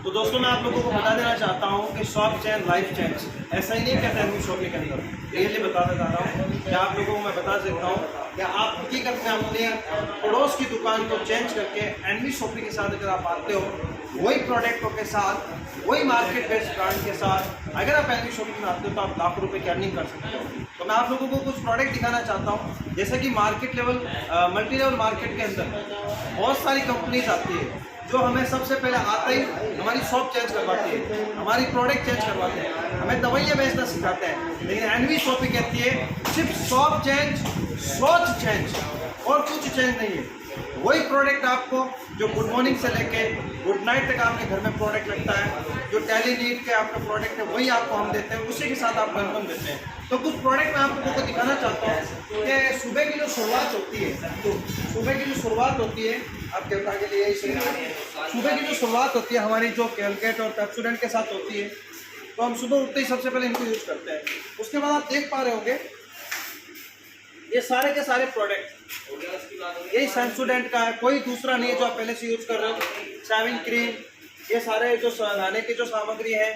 तो दोस्तों मैं आप लोगों को बता देना चाहता हूँ कि शॉप चेन लाइफ चेंज ऐसा ही नहीं कहता है शॉपिंग के अंदर, रियली बताना चाह रहा हूँ कि आप लोगों को मैं बता सकता हूँ कि आप हकीकत में अपने पड़ोस की दुकान को चेंज करके एनवी शॉपिंग के साथ अगर आप आते हो, वही प्रोडक्टों के साथ, वही मार्केट बेस्ड ब्रांड के साथ अगर आप एनवी शॉपिंग में आते हो तो आप लाखों रुपए की अर्निंग कर सकते हो। तो मैं आप लोगों को कुछ प्रोडक्ट दिखाना चाहता हूँ, जैसे कि market level multi level market के अंदर बहुत सारी कंपनीज आती है जो हमें सबसे पहले आते ही हमारी शॉप चेंज करवाती है, हमारी प्रोडक्ट चेंज करवाते हैं, हमें दवाइयाँ बेचना सिखाते हैं। लेकिन एनवी शॉपिंग कहती है सिर्फ शॉप चेंज, सोच चेंज और कुछ चेंज नहीं है। वही प्रोडक्ट आपको जो गुड मॉर्निंग से लेके गुड नाइट तक आपके घर में प्रोडक्ट लगता है, जो टेली नीड के आपका प्रोडक्ट है वही आपको हम देते हैं, उसी के साथ आपको इनकम देते हैं। तो कुछ प्रोडक्ट मैं आप लोगों को दिखाना चाहता हूँ कि सुबह की जो शुरुआत होती है, तो सुबह की जो शुरुआत होती है आपके बता के लिए सुबह की जो शुरुआत होती है हमारी जो कैलकेट और पेप्सोडेंट के साथ होती है, तो हम सुबह उठते ही सबसे पहले इनको यूज़ करते हैं। उसके बाद आप देख पा रहे होंगे ये सारे के सारे प्रोडक्ट यही सेंसोडेंट का है, कोई दूसरा नहीं है जो आप पहले से यूज़ कर रहे हो। शेविंग क्रीम, ये सारे जो नहाने की जो सामग्री है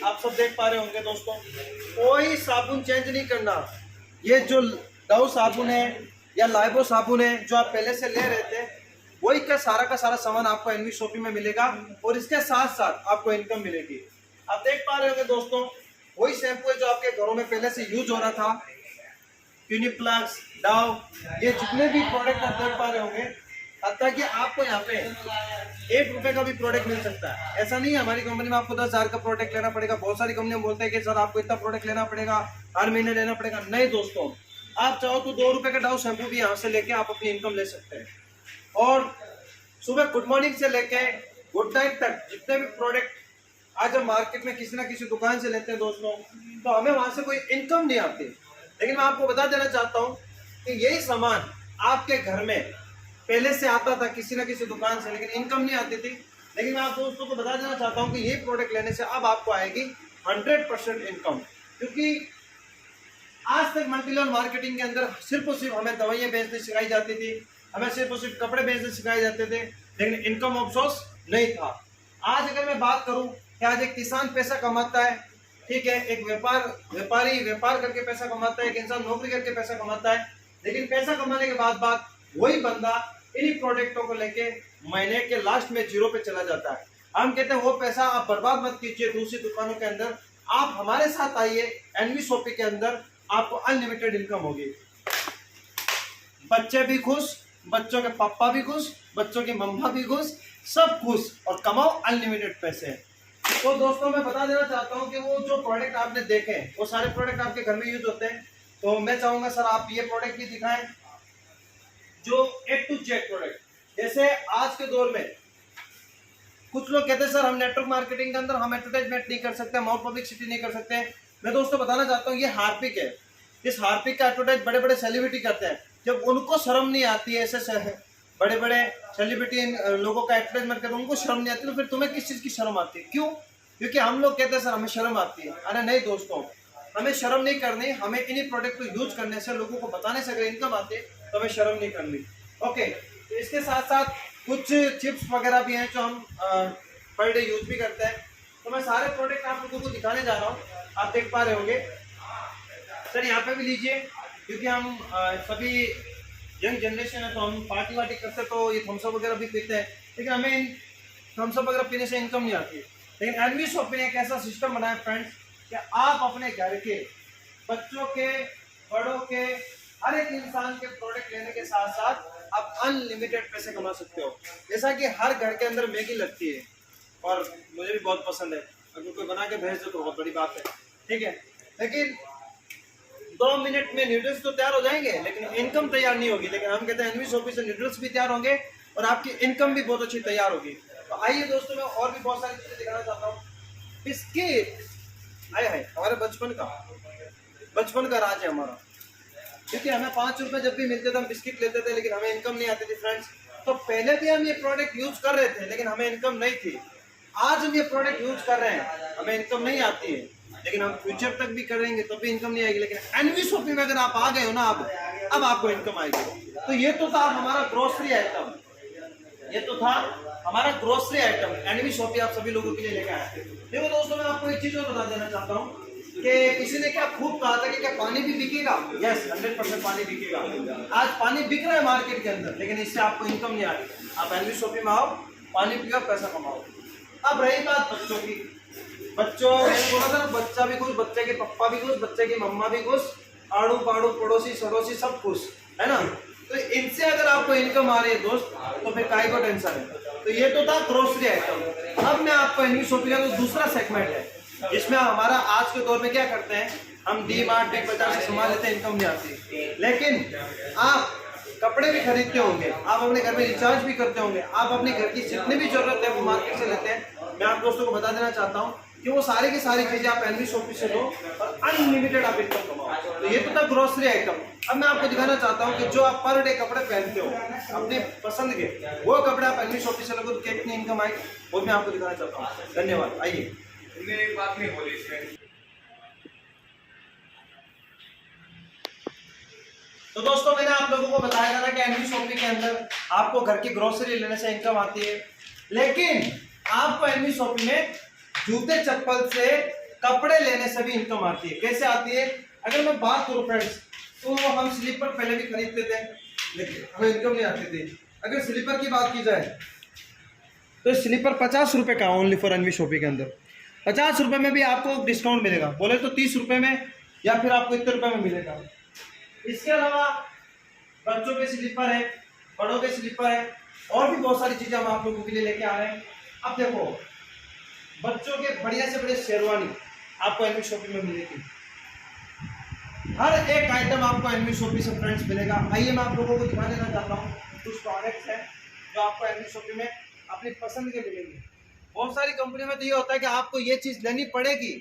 आप सब देख पा रहे होंगे दोस्तों। कोई साबुन चेंज नहीं करना, ये जो डव साबुन है या लाइबो साबुन है जो आप पहले से ले रहे थे, वही का सारा सामान आपको एनवी शॉपिंग में मिलेगा और इसके साथ साथ आपको इनकम मिलेगी। आप देख पा रहे होंगे दोस्तों, वही शैम्पू है जो आपके घरों में पहले से यूज हो रहा था, क्लिनिप्लस, डव, ये जितने भी प्रोडक्ट आप देख पा रहे होंगे, हत्ता कि आपको यहाँ पे 1 रुपए का भी प्रोडक्ट मिल सकता है। ऐसा नहीं है हमारी कंपनी में आपको 10,000 का प्रोडक्ट लेना पड़ेगा। बहुत सारी कंपनियां बोलते हैं कि सर आपको इतना प्रोडक्ट लेना पड़ेगा, हर महीने लेना पड़ेगा। नहीं दोस्तों, आप चाहो तो 2 रुपए का डव शैम्पू भी यहाँ से लेके आप अपनी इनकम ले सकते हैं। और सुबह गुड मॉर्निंग से लेके गुड नाइट तक जितने भी प्रोडक्ट आज हम मार्केट में किसी ना किसी दुकान से लेते हैं दोस्तों, तो हमें वहां से कोई इनकम नहीं आती। लेकिन मैं आपको बता देना चाहता हूँ कि यही सामान आपके घर में पहले से आता था किसी ना किसी दुकान से, लेकिन इनकम नहीं आती थी। लेकिन मैं आप दोस्तों को बता देना चाहता हूँ कि ये प्रोडक्ट लेने से अब आपको आएगी 100% इनकम। क्योंकि आज तक मल्टी लेवल मार्केटिंग के अंदर सिर्फ और सिर्फ हमें दवाइयाँ बेचनी सिखाई जाती थी, हमें सिर्फ और सिर्फ कपड़े बेचने सिखाए जाते थे, लेकिन इनकम ऑफ सोर्स नहीं था। आज अगर मैं बात करूं कि आज एक किसान पैसा कमाता है, ठीक है, एक व्यापारी व्यापार करके पैसा कमाता है, एक इंसान नौकरी करके पैसा कमाता है, लेकिन पैसा कमाने के बाद वही बंदा इन्हीं प्रोडक्टों को लेके महीने के लास्ट में जीरो पे चला जाता है। हम कहते हैं वो पैसा आप बर्बाद मत कीजिए दूसरी दुकानों के अंदर, आप हमारे साथ आइए एनवी शॉपिंग के अंदर, आपको अनलिमिटेड इनकम होगी। बच्चे भी खुश, बच्चों के पापा भी खुश, बच्चों की मम्मा भी खुश, सब खुश और कमाओ अनलिमिटेड पैसे। तो दोस्तों मैं बता देना चाहता हूँ कि वो जो प्रोडक्ट आपने देखे वो सारे प्रोडक्ट आपके घर में यूज होते हैं। तो मैं चाहूंगा सर आप ये प्रोडक्ट भी दिखाएं जो A to Z प्रोडक्ट। जैसे आज के दौर में कुछ लोग कहते हैं सर हम नेटवर्क मार्केटिंग के अंदर हम एडवर्टाइजमेंट नहीं कर सकते, हम पब्लिसिटी नहीं कर सकते। मैं दोस्तों बताना चाहता हूँ ये हार्पिक है, इस हार्पिक का एडवर्टाइज बड़े बड़े सेलिब्रिटी करते हैं। जब उनको शर्म नहीं आती है ऐसे बड़े बड़े सेलिब्रिटी लोगों का एडवर्टाइजमेंट करते, उनको शर्म नहीं आती, तो फिर तुम्हें किस चीज़ की शर्म आती है? क्यों? क्योंकि हम लोग कहते हैं सर हमें शर्म आती है। अरे नहीं दोस्तों, हमें शर्म नहीं करनी, हमें इन्हीं प्रोडक्ट को यूज करने से, लोगों को बताने से अगर इनकम आती है तो हमें शर्म नहीं करनी। ओके, तो इसके साथ साथ कुछ चिप्स वगैरह भी हैं जो हम पर डे यूज भी करते हैं। तो मैं सारे प्रोडक्ट आप लोगों को दिखाने जा रहा हूँ, आप देख पा रहे होंगे। सर यहाँ पे भी लीजिए, क्योंकि हम सभी यंग जनरेशन है तो हम पार्टी वार्टी करते हैं तो ये थम्सअप वगैरह भी पीते हैं, लेकिन हमें थम्सअप वगैरह पीने से इनकम नहीं आती। लेकिन एनवी शॉपिंग ने एक ऐसा सिस्टम बनाया फ्रेंड्स कि आप अपने घर के बच्चों के, बड़ों के, हर एक इंसान के प्रोडक्ट लेने के साथ साथ आप अनलिमिटेड पैसे कमा सकते हो। जैसा कि हर घर के अंदर मैगी लगती है और मुझे भी बहुत पसंद है, अगर कोई बना के भेज दे तो बहुत बड़ी बात है, ठीक है। लेकिन 2 मिनट में नूडल्स तो तैयार हो जाएंगे लेकिन इनकम तैयार नहीं होगी। लेकिन हम कहते हैं एनवी शॉपिंग से नूडल्स भी तैयार होंगे और आपकी इनकम भी बहुत अच्छी तैयार होगी। तो आइए दोस्तों मैं और भी बहुत सारी चीजें दिखाना चाहता हूँ। बिस्किट आए है हमारे बचपन का राज है हमारा, क्योंकि हमें 5 रुपए जब भी मिलते थे हम बिस्किट लेते थे, लेकिन हमें इनकम नहीं आती थी फ्रेंड्स। तो पहले भी हम ये प्रोडक्ट यूज कर रहे थे लेकिन हमें इनकम नहीं थी। आज हम ये प्रोडक्ट यूज कर रहे हैं, हमें इनकम नहीं आती है, लेकिन हम फ्यूचर तक भी करेंगे तो भी इनकम नहीं आएगी। लेकिन एनवी शॉपिंग में अगर आप आ गए हो ना अब आपको इनकम आएगी। तो ये तो था हमारा ग्रोसरी आइटम, ये तो था हमारा ग्रोसरी आइटम एनवी शॉपी आप सभी लोगों के लिए लेके आए हैं। देखो दोस्तों, मैं आपको एक चीज और बता देना चाहता हूँ कि किसी ने क्या खूब कहा था कि क्या पानी भी बिकेगा। यस, 100% पानी बिकेगा। आज पानी बिक रहा है मार्केट के अंदर, लेकिन इससे आपको इनकम नहीं आ रही। आप एनवी शॉपी में आओ, पानी पियो, पैसा कमाओ। अब रही बात बच्चों की, बच्चों बोला था ना, बच्चा भी खुश, बच्चे के पप्पा भी खुश, बच्चे की मम्मा भी खुश, आड़ू पाड़ू पड़ोसी सड़ोसी सब खुश, है ना। तो इनसे अगर आपको इनकम आ रही है दोस्त, तो फिर काहे को टेंशन है। तो ये तो था ग्रोसरी आइटम। अब मैं आपको एनवी शॉपी का तो दूसरा सेगमेंट है, इसमें हमारा आज के दौर में क्या करते हैं, हम डी मार्ट बिग बाजार से सामान लेते हैं, इनकम नहीं आती। लेकिन आप कपड़े भी खरीदते होंगे, आप अपने घर में रिचार्ज भी करते होंगे, आप अपने घर की जितनी भी जरूरत है वो मार्केट से लेते हैं। मैं आप दोस्तों को बता देना चाहता हूँ कि वो सारी की सारी चीजें आप एनवी शॉपी से लो और अनलिमिटेड आप इनकम कमाओ। तो ये तो था ग्रोसरी आइटम। अब मैं आपको दिखाना चाहता हूँ कि जो आप पर डे कपड़े पहनते हो अपनी पसंद के, वो कपड़े आप एनवी शॉपी से लोगे तो कितनी इनकम आएगी, वो मैं आपको दिखाना चाहता हूँ। धन्यवाद। आइए। एक बात नहीं बोली इसमें। तो दोस्तों, मैंने आप लोगों को बताया था कि एनवी शॉपी के अंदर आपको घर की ग्रोसरी लेने से इनकम आती है, लेकिन आपको एनवी शॉपी में जूते चप्पल से कपड़े लेने से भी इनकम आती है। कैसे आती है? अगर मैं बात करूं फ्रेंड्स, तो हम स्लीपर पहले भी खरीदते थे, लेकिन हमें इनकम नहीं आती थी। अगर स्लीपर की बात की जाए तो स्लीपर 50 रुपए का ओनली फॉर एनवी शॉपी के अंदर। 50 रुपए में भी आपको डिस्काउंट मिलेगा, बोले तो 30 रुपए में, या फिर आपको इतने रुपए में मिलेगा। इसके अलावा बच्चों के स्लीपर है, बड़ों के स्लीपर है, और भी बहुत सारी चीजें हम आप लोगों के लिए लेके आ रहे हैं। अब देखो, बच्चों के बढ़िया से बढ़िया शेरवानी आपको एनवी शॉपी में मिलेगी। हर एक आइटम आपको एनवी शॉपी से फ्रेंड्स मिलेगा। आइए मैं आप लोगों को दिखा देना चाहता हूँ कुछ प्रोडक्ट्स हैं जो आपको एनवी शॉपी में अपनी पसंद के मिलेंगे। बहुत सारी कंपनियों में तो ये होता है कि आपको ये चीज लेनी पड़ेगी,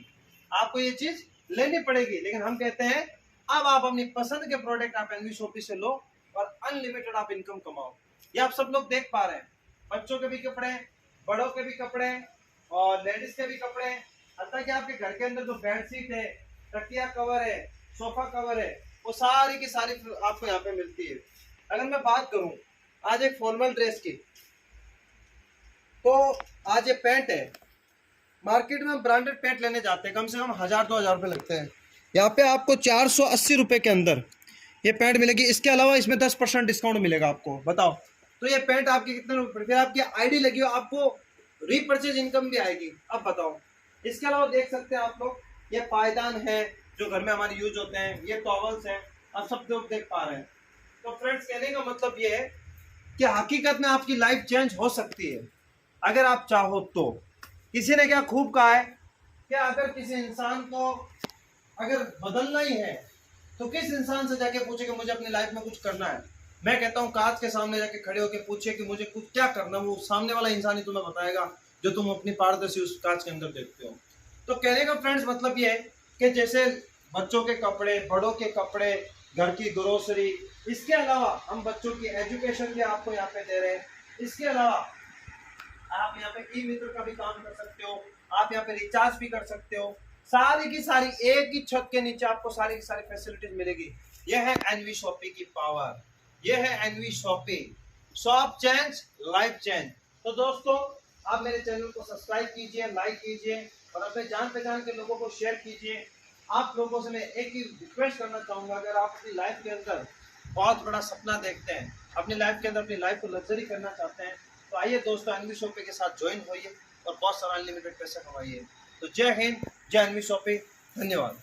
आपको ये चीज लेनी पड़ेगी, लेकिन हम कहते हैं अब आप अपनी पसंद के प्रोडक्ट आप एनवी शॉपी से लो और अनलिमिटेड आप इनकम कमाओ। ये आप सब लोग देख पा रहे हैं, बच्चों के भी कपड़े, बड़ों के भी कपड़े और लेडीज के भी कपड़े, हत्ता कि आपके घर के अंदर जो बेडशीट है, तकिया कवर है, सोफा कवर है, वो सारी की सारी आपको यहाँ पे मिलती है। अगर मैं बात करूं आज एक फॉर्मल ड्रेस की, तो आज ये पैंट है, मार्केट में हम ब्रांडेड पैंट लेने जाते हैं, कम से कम 1000-2000 रुपये लगते हैं। यहाँ पे आपको 480 रुपये के अंदर ये पैंट मिलेगी। इसके अलावा इसमें 10% डिस्काउंट मिलेगा आपको। बताओ, तो ये पैंट आपकी कितने रुपये, फिर आपकी आईडी लगी हो, आपको रीपर्चेज इनकम भी आएगी। अब बताओ, इसके अलावा देख सकते हैं आप लोग, ये पायदान है जो घर में हमारे यूज होते हैं, ये टॉवल्स हैं, आप सब लोग देख पा रहे हैं। तो फ्रेंड्स, कहने का मतलब ये है कि हकीकत में आपकी लाइफ चेंज हो सकती है अगर आप चाहो तो। किसी ने क्या खूब कहा है कि अगर किसी इंसान को अगर बदलना ही है तो किस इंसान से जाके पूछे कि मुझे अपनी लाइफ में कुछ करना है। मैं कहता हूँ कांच के सामने जाके खड़े होकर पूछे कि मुझे कुछ क्या करना, वो सामने वाला इंसान ही तुम्हें बताएगा जो तुम अपनी पारदर्शी उस कांच के अंदर देखते हो। तो कहने का फ्रेंड्स मतलब ये है कि जैसे बच्चों के कपड़े, बड़ों के कपड़े, घर की ग्रोसरी, इसके अलावा हम बच्चों की एजुकेशन भी आपको यहाँ पे दे रहे हैं। इसके अलावा आप यहाँ पे ई मित्र का भी काम कर सकते हो, आप यहाँ पे रिचार्ज भी कर सकते हो। सारी की सारी एक ही छत के नीचे आपको सारी की सारी फैसिलिटीज मिलेगी। यह है एनवी शॉपी की पावर, यह है N V shoppy. Shop change, life change. तो दोस्तों, आप मेरे चैनल को सब्सक्राइब कीजिए, लाइक कीजिए और अपने जान पहचान के लोगों को शेयर कीजिए। आप लोगों से मैं एक ही रिक्वेस्ट करना चाहूँगा, अगर आप अपनी लाइफ के अंदर बहुत बड़ा सपना देखते हैं, अपनी लाइफ के अंदर अपनी लाइफ को लग्जरी करना चाहते हैं, तो आइए दोस्तों एनवी शॉपी के साथ ज्वाइन होइए और बहुत सारा अनलिमिटेड पैसा कमाइए। तो जय हिंद, जय एनवी शॉपी, धन्यवाद।